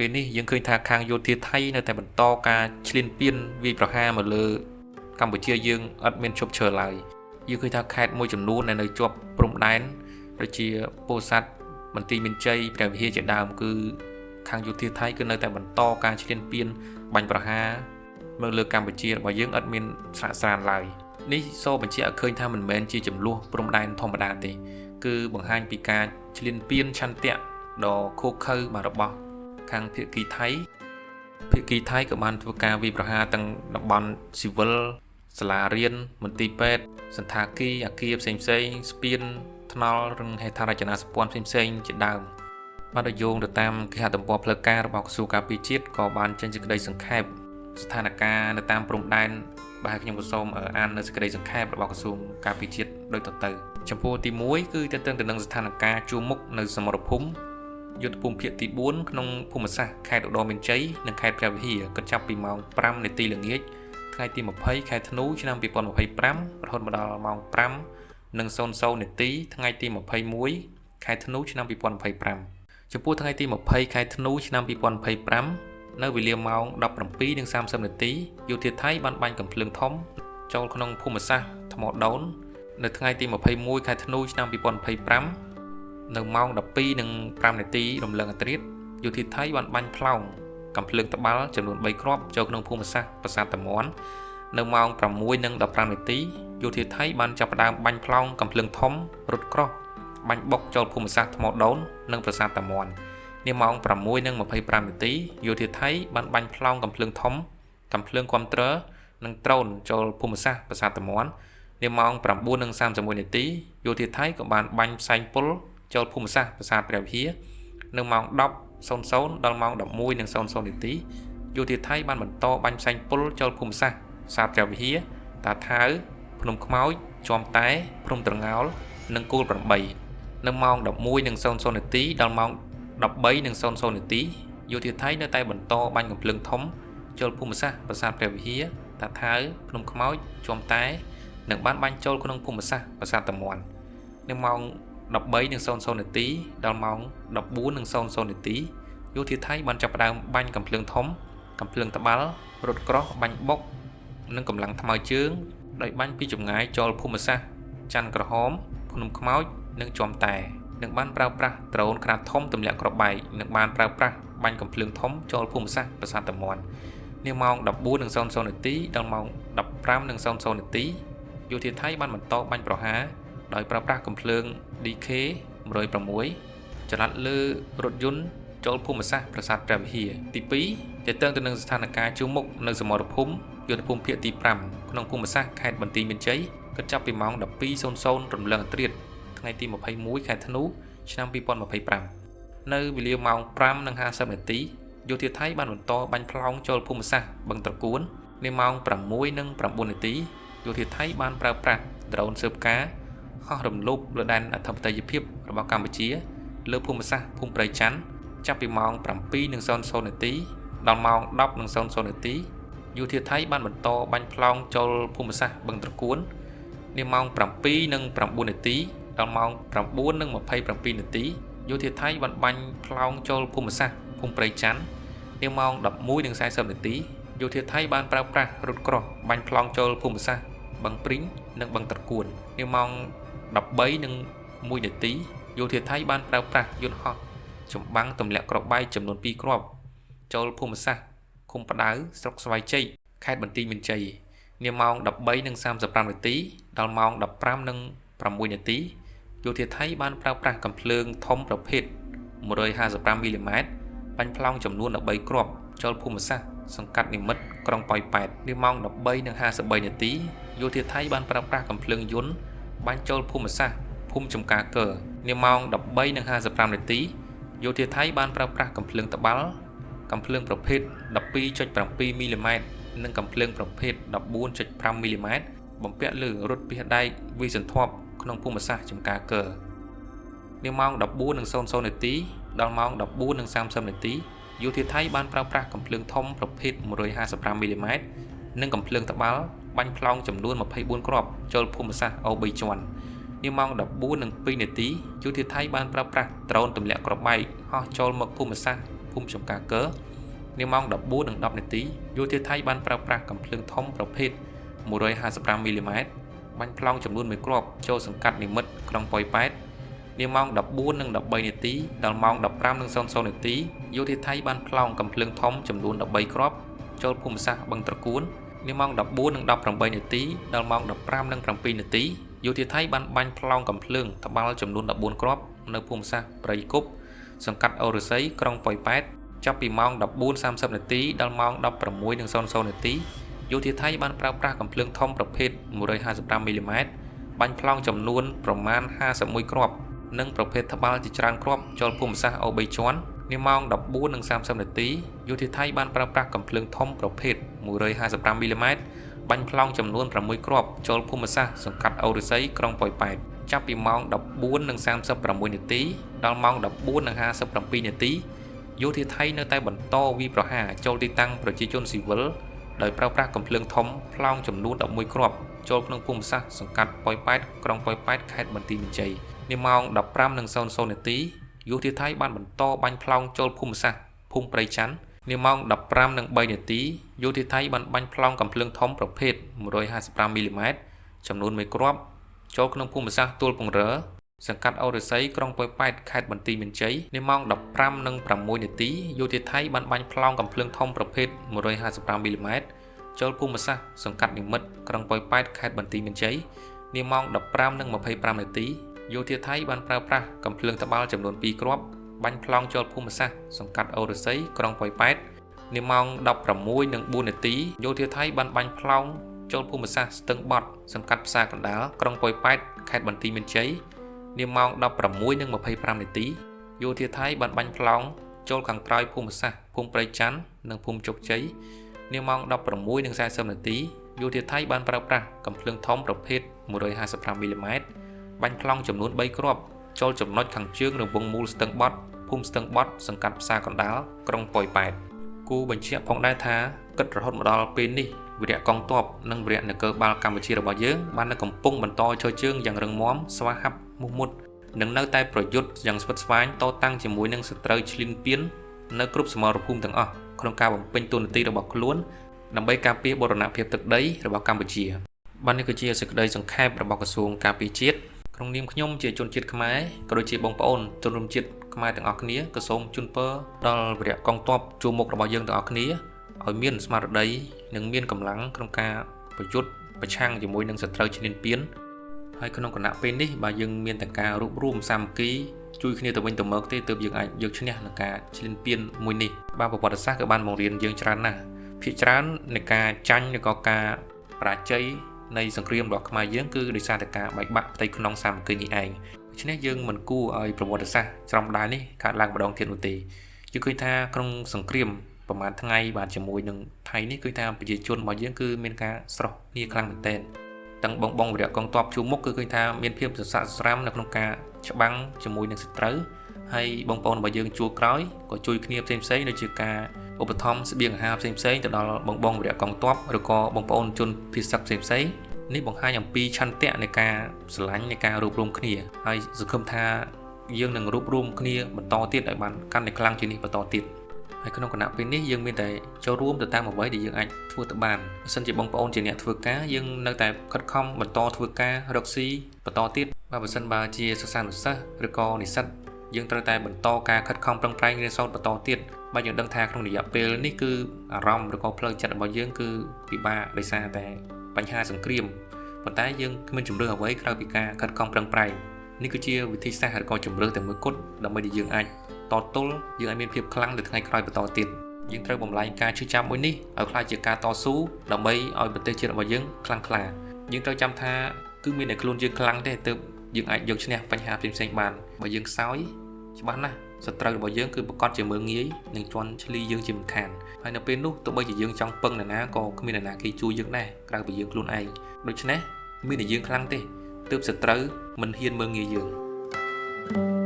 ពេលនេះយើងឃើញថាខាងយោធាថៃនៅតែបន្តការឈ្លានពានវាយប្រហារមកលើកម្ពុជាយើងអត់មានឈប់ឈរឡើយយើងឃើញថាខេត្តមួយចំនួននៅជាប់ព្រំដែនដូចជាពោធិ៍សាត់បន្ទាយមានជ័យព្រះវិហារជាដើមគឺខាងយោធាថៃគឺនៅតែបន្តការឈ្លានពានបាញ់ប្រហារមកលើកម្ពុជារបស់យើងអត់មានស្រាកស្រានឡើយនេះសូមបញ្ជាក់ឲ្យឃើញថាមិនមែនជាចំនួនព្រំដែនធម្មតាទេគឺបង្ហាញពីការឈ្លានពានឆន្ទៈដ៏ឃោរឃៅរបស់ខាងភាគីថៃក៏បានធ្វើការវាយប្រហារទាំងតំបន់ស៊ីវិលសាលារៀនមន្ទីរពេទ្យសន្តាគារអគារផ្សេងស្ពានថ្នល់និងហេដ្ឋារចនាសម្ព័ន្ធផ្សេងជាដើមបានរយោងទៅតាមគេហទំព័រផ្លូវការរបស់ក្រសួងការពារជាតិក៏បានចេញសេចក្តីសង្ខេបស្ថានភាពនៅតាមព្រំដែនបាទខ្ញុំក៏សូមអាននៅសេចក្តីសង្ខេបរបស់ក្រសួងការពារជាតិដូចតទៅចំពោះទី1គឺទាក់ទងទៅនឹងស្ថានភាពជួរមុខនៅសមរភូមិយុទ្ធភូមិភាគទី4ក្នុងភូមិសាស្ត្រខេត្តឧត្តរមានជ័យនិងខេត្តព្រះវិហារគិតចាប់ពីម៉ោង 5 នាទីល្ងាចថ្ងៃទី20ខែធ្នូឆ្នាំ2025រហូតមកដល់ម៉ោង 5:00 នាទីថ្ងៃទី21ខែធ្នូឆ្នាំ2025ចំពោះថ្ងៃទី20ខែធ្នូឆ្នាំ2025នៅវេលាម៉ោង 17:30 នាទីយោធាថៃបានបាញ់កាំភ្លើងធំចូលក្នុងភូមិសាស្ត្រថ្មដូននៅថ្ងៃទី21ខែធ្នូឆ្នាំ2025នៅម៉ោង 12:05 នាទីរំលងអធ្រាត្រយោធាថៃបានបាញ់ផ្លោងកាំភ្លើងត្បាល់ចំនួន3គ្រាប់ចូលក្នុងភូមិសាស្ត្រប្រាសាទតាមាន់នៅម៉ោង 6:15 នាទីយោធាថៃបានចាប់ផ្ដើមបាញ់ផ្លោងកាំភ្លើងធំរត់ក្រោះបាញ់បុកចូលភូមិសាស្ត្រថ្មដូននិងប្រាសាទតាមាន់នាម៉ោង 6:25 នាទីយោធាថៃបានបាញ់ផ្លោងកាំភ្លើងធំកាំភ្លើងគាំទ្រនិងដ្រូនចូលភូមិសាស្ត្រប្រាសាទតាមាន់នាម៉ោង 9:31 នាទីយោធាថៃក៏បានបាញ់ផ្សែងពុលចូលភូមិសាស្ត្រប្រាសាទព្រះវិហារនៅម៉ោង 10:00 ដល់ម៉ោង 11:00 នាទីយោធាថៃបានបន្តបាញ់ផ្សែងពុលចូលភូមិសាស្ត្រប្រាសាទព្រះវិហារតាថាវភ្នំខ្មោចជាំតែព្រំត្រងោលនិងគោល8នៅម៉ោង 11:00 នាទីដល់ម៉ោង 13:00 នាទីយោធាថៃនៅតែបន្តបាញ់កាំភ្លើងធំចូលភូមិសាស្ត្រប្រាសាទព្រះវិហារតាថាវភ្នំខ្មោចជាំតែនិងបានបាញ់ចូលក្នុងភូមិសាស្ត្រប្រាសាទតាមាន់នៅម៉ោង 13:00 នាទីដល់ម៉ោង 14:00 នាទីយោធាថៃបានចាប់ផ្ដើមបាញ់កាំភ្លើងធំកាំភ្លើងត្បាល់រត់ក្រោះបាញ់បុកនិងកម្លាំងថ្មើរជើងដោយបាញ់ពីចម្ងាយចូលភូមិសាស្ត្រច័ន្ទក្រហមភ្នំខ្មោចនិងជាំតែនិងបានប្រើប្រាស់ដ្រូនខ្នាតធំទម្លាក់គ្រាប់បែកនិងបានប្រើប្រាស់បាញ់កាំភ្លើងធំចូលភូមិសាស្ត្រប្រាសាទតាមាន់នាម៉ោង 14:00 នាទីដល់ម៉ោង 15:00 នាទីយោធាថៃបានបន្តបាញ់ប្រហារដោយប្រើប្រាស់កាំភ្លើង DK-106 ចល័តលើរថយន្តចូលភូមិសាស្ត្រប្រាសាទព្រះវិហារទី2ទាក់ទងទៅនឹងស្ថានភាពជួរមុខនៅសមរភូមិយុទ្ធភូមិភាគទី5ក្នុងភូមិសាស្ត្រខេត្តបន្ទាយមានជ័យគិតចាប់ពីម៉ោង 12:00 រំលងអធ្រាត្រថ្ងៃទី21ខែធ្នូឆ្នាំ2025នៅវេលាម៉ោង 5:50 នាទីយោធាថៃបានបន្តបាញ់ផ្លោងចូលភូមិសាស្ត្របឹងត្រកួននាម៉ោង 6:09 នាទីយោធាថៃបានប្រើប្រាស់ដ្រូនស៊ើបការហោះរំលោភលើដែនអធិបតេយ្យភាពរបស់កម្ពុជាលើភូមិសាស្ត្រភូមិព្រៃច័ន្ទចាប់ពីម៉ោង 7:00 នាទីដល់ម៉ោង 10:00 នាទីយោធាថៃបានបន្តបាញ់ផ្លោងចូលភូមិសាស្ត្របឹងត្រកួននាម៉ោង 7:09 នាទីដល់ម៉ោង 9:27 នាទីយោធាថៃបានបាញ់ផ្លោងចូលភូមិសាស្ត្រភូមិព្រៃច័ន្ទនាម៉ោង 11:40 នាទីយោធាថៃបានប្រើប្រាស់រថក្រោះបាញ់ផ្លោងចូលភូមិសាស្ត្របឹងព្រីងនិងបឹងត្រកួននាម៉ោង 13:01 នាទីយោធាថៃបានប្រើប្រាស់យន្តហោះចម្បាំងទម្លាក់គ្រាប់បែកចំនួន2គ្រាប់ចូលភូមិសាស្ត្រឃុំផ្ដៅស្រុកស្វាយជ័យខេត្តបន្ទាយមានជ័យនាម៉ោង 13:35 នាទីដល់ម៉ោង 15:06 នាទីយោធាថៃបានប្រើប្រាស់កាំភ្លើងធំប្រភេទ 155 មីលីម៉ែត្របាញ់ផ្លោងចំនួន 13 គ្រាប់ចូលភូមិសាស្ត្រសង្កាត់និមិត្តក្រុងប៉ោយប៉ែតនាម៉ោង 13:53 នាទីយោធាថៃបានប្រើប្រាស់កាំភ្លើងយន្តបាញ់ចូលភូមិសាស្ត្រភូមិចំការកើនាម៉ោង 13:55 នាទីយោធាថៃបានប្រើប្រាស់កាំភ្លើងត្បាល់កាំភ្លើងប្រភេទ 12.7 មីលីម៉ែត្រនិងកាំភ្លើងប្រភេទ 14.5 មីលីម៉ែត្របំពាក់លើរថពាសដែកវាយសន្ធាប់ក្នុងភូមិសាស្ត្រចំការកើនាម៉ោង 14:00 នាទីដល់ម៉ោង 14:30 នាទីយោធាថៃបានប្រើប្រាស់កាំភ្លើងធំប្រភេទ 155 មីលីម៉ែត្រនិងកាំភ្លើងត្បាល់បាញ់ផ្លោងចំនួន 24 គ្រាប់ចូលភូមិសាស្ត្រអូ3ជាន់នាម៉ោង 14:02 នាទីយោធាថៃបានប្រើប្រាស់ដ្រូនទម្លាក់គ្រាប់បែកហោះចូលមកភូមិសាស្ត្រ ភូមិចំការកើនាម៉ោង 14 និង 10 នាទីយោធាថៃបានប្រើប្រាស់កាំភ្លើងធំប្រភេទ 155 មីលីម៉ែត្របាញ់ប្លង់ចំនួន1គ្រាប់ចូលសង្កាត់និមិត្តក្រុងប៉ោយប៉ែតនាម៉ោង 14 និង 13 នាទីដល់ម៉ោង 15 និង 00 នាទីយោធាថៃបានប្លង់កាំភ្លើងធំចំនួន 13 គ្រាប់ចូលភូមិសាស្ត្របឹងត្រកួននាម៉ោង 14 និង 18 នាទីដល់ម៉ោង 15 និង 7 នាទីយោធាថៃបានបាញ់ប្លង់កាំភ្លើងត្បាល់ចំនួន 14 គ្រាប់នៅភូមិសាស្ត្រព្រៃគប់សង្កាត់អូរស័យក្រុងប៉ោយប៉ែតចាប់ពីម៉ោង 14:30 នាទីដល់ម៉ោង 16:00 នាទីយោធាថៃបានប្រើប្រាស់កាំភ្លើងធំប្រភេទ 155 មីលីម៉ែត្របាញ់ប្លង់ចំនួនប្រមាណ 51 គ្រាប់និងប្រភេទត្បាល់ជាច្រើនគ្រាប់ចូលភូមិសាស្ត្រអូ3ជាន់នាម៉ោង 14:30 នាទីយោធាថៃបានប្រើប្រាស់កាំភ្លើងធំប្រភេទ 155 មីលីម៉ែត្របាញ់ប្លង់ចំនួន 6 គ្រាប់ចូលភូមិសាស្ត្រសង្កាត់អូរស័យក្រុងប៉ោយប៉ែតចាប់ពីម៉ោង 14:36 នាទីដល់ម៉ោង 14:57 នាទីយោធាថៃនៅតែបន្តវាយប្រហារចូលទីតាំងប្រជាជនស៊ីវិលដោយប្រើប្រាស់កាំភ្លើងធំប្លង់ចំនួន 11 គ្រាប់ចូលក្នុងភូមិសាស្ត្រសង្កាត់ប៉ោយប៉ែតក្រុងប៉ោយប៉ែតខេត្តបន្ទាយមានជ័យនាម៉ោង 15:00 នាទីយោធាថៃបានបន្តបាញ់ប្លង់ចូលភូមិសាស្ត្រភូមិព្រៃច័ន្ទនាម៉ោង 15:03 នាទីយោធាថៃបានបាញ់ប្លង់កាំភ្លើងធំប្រភេទ 155 មីលីម៉ែត្រចំនួន 1 គ្រាប់ចូលក្នុងភូមិសាស្ត្រទួលពង្រើសង្កាត់អូរស័យក្រុងប៉ោយប៉ែតខេត្តបន្ទាយមានជ័យនាម៉ោង 15:06 នាទីយោធាថៃបានបាញ់ប្លង់កាំភ្លើងធំប្រភេទ 155 មីលីម៉ែត្រចូលភូមិសាស្ត្រសង្កាត់និមិត្តក្រុងប៉ោយប៉ែតខេត្តបន្ទាយមានជ័យនាម៉ោង 15:25 នាទីយោធាថៃបានប្រើប្រាស់កាំភ្លើងត្បាល់ចំនួន 2 គ្រាប់បាញ់ប្លង់ចូលភូមិសាស្ត្រសង្កាត់អូរស័យក្រុងប៉ោយប៉ែតនាម៉ោង 16:04 នាទីយោធាថៃបានបាញ់ប្លង់ចូលភូមិសាស្ត្រស្ទឹងបត់សង្កាត់ផ្សារកណ្ដាលក្រុងប៉ោយប៉ែតខេត្តបន្ទាយមានជ័យនាម៉ោង 16:25 នាទីយោធាថៃបានបាញ់ប្លង់ចូលខាងក្រោយភូមិសាស្ត្រភូមិព្រៃច័ន្ទនិងភូមិជោគជ័យនាម៉ោង 16:40 នាទីយោធាថៃបានប្រើប្រាស់កាំភ្លើងធំប្រភេទ 155 មីលីម៉ែត្របាញ់ប្លង់ចំនួន 3 គ្រាប់ចូលចំណុចខាងជើងរង្វង់មូលស្ទឹងបត់ភូមិស្ទឹងបត់សង្កាត់ផ្សារកណ្ដាលក្រុងប៉ោយប៉ែតគូបញ្ជាក់ផងដែរថាគិតរហូតមកដល់ពេលនេះវីរៈកងទ័ពនិងវីរៈនគរបាលកម្ពុជារបស់យើងបាននៅកំពុងបន្តឈរជើងយ៉ាងរឹងមាំស្វាហាប់មោះមុតនិងនៅតែប្រយុទ្ធយ៉ាងស្វិតស្វាញតតាំងជាមួយនឹងសត្រូវឈ្លានពាននៅគ្រប់សមរភូមិទាំងអស់ក្នុងការបំពេញតួនាទីរបស់ខ្លួនដើម្បីការពារបូរណភាពទឹកដីរបស់កម្ពុជាបាននេះគឺជាសេចក្តីសង្ខេបរបស់ក្រសួងការពារជាតិក្នុងនាមខ្ញុំជាជនជាតិខ្មែរក៏ដូចជាបងប្អូនជនរួមជាតិខ្មែរទាំងអស់គ្នាក៏សូមជូនពរដល់វីរៈកងទ័ពជួរមុខរបស់យើងទាំងអស់គ្នាឲ្យមានស្មារតីនិងមានកម្លាំងក្នុងការប្រយុទ្ធប្រឆាំងជាមួយនឹងសត្រូវឈ្លានពានហើយក្នុងគណៈពេលនេះបើយើងមានតែការរួបរวมសាមគ្គីជួយគ្នាទៅវិញទៅមកទេទើបយើងអាចយកឈ្នះនឹងការឈ្លានពានមួយនេះបាទប្រវត្តិសាស្ត្រក៏បានបង្រៀនយើងច្រើនណាស់ភាគច្រើននៃការចាញ់ឬក៏ការបរាជ័យនៃសង្គ្រាមរបស់ខ្មែរយើងគឺដោយសារតែការបែកបាក់ផ្ទៃក្នុងសាមគ្គីនេះឯងដូច្នេះយើងមិនគួរឲ្យប្រវត្តិសាស្ត្រច្រំដាយនេះកើតឡើងម្ដងទៀតនោះទេយើងឃើញថាក្នុងសង្គ្រាមប្រហែលថ្ងៃបាទជាមួយនឹងថៃនេះគឺថាប្រជាជនរបស់យើងគឺមានការស្រស់គ្នាខ្លាំងមែនទែនទាំងបងវីរៈកងទ័ពជួរមុខគឺឃើញថាមានភាពសស្រាក់សស្រាំនៅក្នុងការច្បាំងជាមួយនឹងសត្រូវហើយបងប្អូនរបស់យើងជួរក្រោយក៏ជួយគ្នាផ្សេងៗដូចជាការឧបត្ថម្ភស្បៀងអាហារផ្សេងៗទៅដល់បងវីរៈកងទ័ពឬក៏បងប្អូនជនភៀសសឹកផ្សេងៗនេះបង្ហាញអំពីឆន្ទៈនៃការស្រឡាញ់នៃការរួបរวมគ្នាហើយសង្ឃឹមថាយើងនឹងរួបរวมគ្នាបន្តទៀតឲ្យបានកាន់តែខ្លាំងជាងនេះបន្តទៀតហើយក្នុងគណៈពេលនេះយើងមានតែចូលរួមទៅតាមអ្វីដែលយើងអាចធ្វើទៅបានបើសិនជាបងប្អូនជាអ្នកធ្វើការយើងនៅតែខិតខំបន្តធ្វើការរកស៊ីបន្តទៀតបើសិនបើជាសិស្សានុសិស្សឬក៏និស្សិតយើងត្រូវតែបន្តការខិតខំប្រឹងប្រែងរៀនសូត្របន្តទៀតបើយើងដឹងថាក្នុងរយៈពេលនេះគឺអារម្មណ៍ឬក៏ផ្លូវចិត្តរបស់យើងគឺពិបាកដោយសារតែបញ្ហាសង្គ្រាមប៉ុន្តែយើងគ្មានជំរឿនអ្វីក្រៅពីការខិតខំប្រឹងប្រែងនេះគឺជាវិធីសាស្ត្រឬក៏ជំរឿនតែមួយគត់ដើម្បីដែលយើងអាចតទល់យើងឲ្យមានភាពខ្លាំងនៅថ្ងៃក្រោយបន្តទៀតយើងត្រូវបំលែងការឈឺចាប់មួយនេះឲ្យក្លាយជាការតស៊ូដើម្បីឲ្យប្រទេសជាតិរបស់យើងខ្លាំងក្លាយើងត្រូវចាំថាគឺមានតែខ្លួនយើងខ្លាំងទេទើបយើងអាចយកឈ្នះបញ្ហាផ្សេងៗបានបើយើងខ្សោយច្បាស់ណាស់សត្រូវរបស់យើងគឺប្រកាសជាមើងងាយនឹងជន់ឈ្លីយើងជាមិនខានហើយនៅពេលនោះទោះបីជាយើងចង់ពឹងនរណាក៏គ្មាននរណាគេជួយយើងដែរក្រៅពីយើងខ្លួនឯងដូច្នេះមានតែយើងខ្លាំងទេទើបសត្រូវមិនហ៊ានមើងងាយយើង